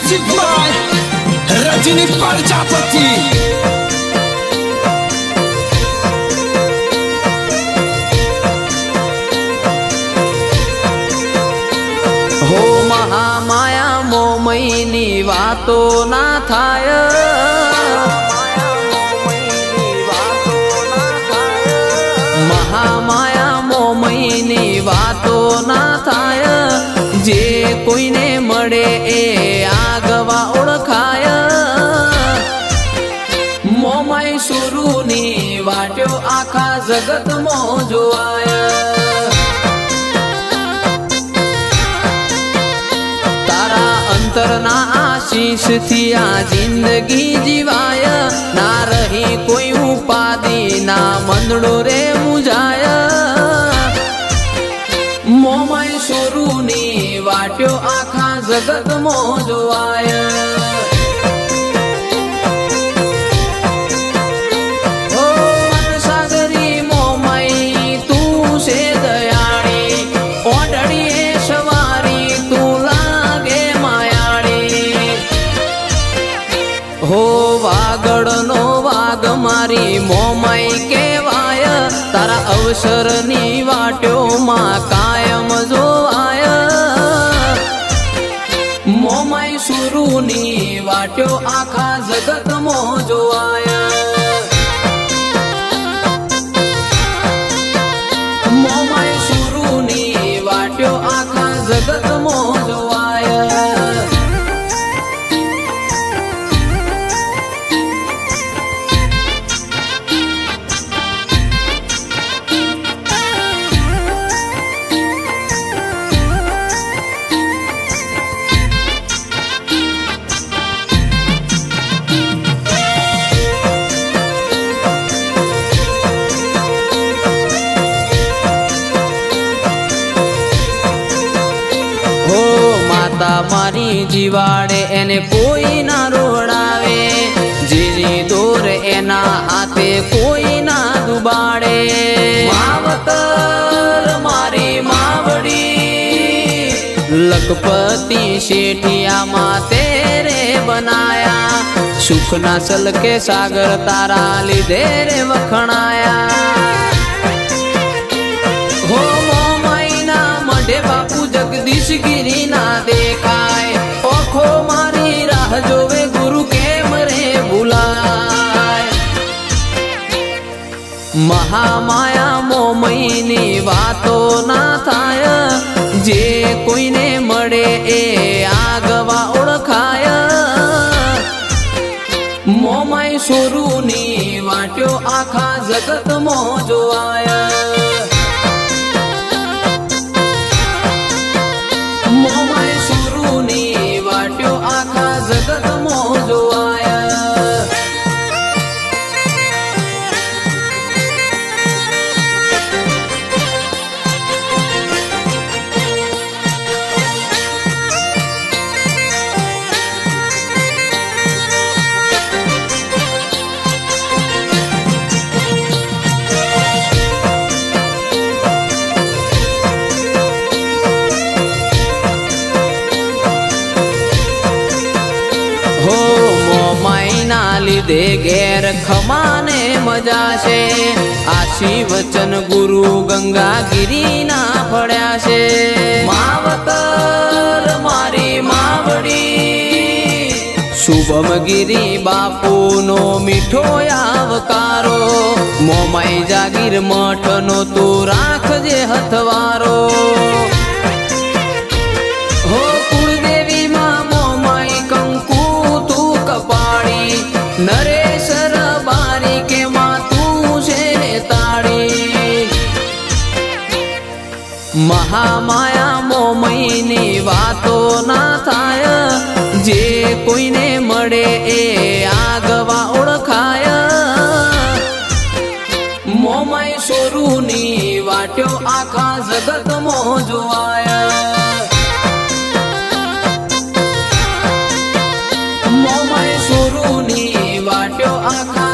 Music by Rajni Prajapati. हो महामाया मोमयनी वातो ना थाय, महामाया मोमयनी वातो ना थाय। जे कोईने मळे ए आगवा ओळखाय। मोमाई सुरूनी वाट्यो आखा जगत मोजवाय। अंतरना आशीष थी आ जिंदगी जीवाय। ना रही कोई उपाधि ना मंदड़ो रे मुजाय। मोमय सुरूनी वाट्यो आखा जगत मोजवाय। हो वागड़नो वाग मारी मोमाई केवाय। तारा अवसरनी वाट्यो मा कायम जोवाय। मोमाई सुरूनी वाट्यो आखा जगत मोजवाय। मोमाई सुरूनी वाट्यो आखा जगत मोजवाय। मारी जीवाड़े एने कोई ना रोड़ावे। जीनी दूर एना हाथे कोई ना दुबाड़े। मावतर मारी मावड़ी लखपति शेठिया मा तेरे बनाया। सुख ना सल के सागर तारा लीधे रे वखणाया। हो मोमाई ना मढे बापू जगदीश गिरी ना देखाय। ओखो मारी राह जोवे गुरु केम रे बुलाय। महामाया मोमयनी वातो ना थाय। जे कोईने मळे ए आगवा ओळखाय। मोमाई सुरूनी वाट्यो आखा जगत मोजवाय। मोमाई सुरूनी वाट्यो आखा जगत मोजवाय। दे घेर खमाने मजा छे। आशी वचन गुरु गंगा गिरी ना पड्या छे। मावतर मारी मावड़ी शुभम गिरी बापू नो मीठो आवकारो। मोमाई जागीर मठ नो तू राखजे हथवारो। हो कुलदेवी मा मोमाई कंकु तू कपाड़ी। नरेशर बारी के मातू से ताड़ी। महामाया मोमयनी वातो ना थाय। जे कोईने मळे ए आगवा ओळखाय। मोमाई सुरूनी वाट्यो आखा जगत मोजवाय। मोमाई सुरूनी वाट्यो आखा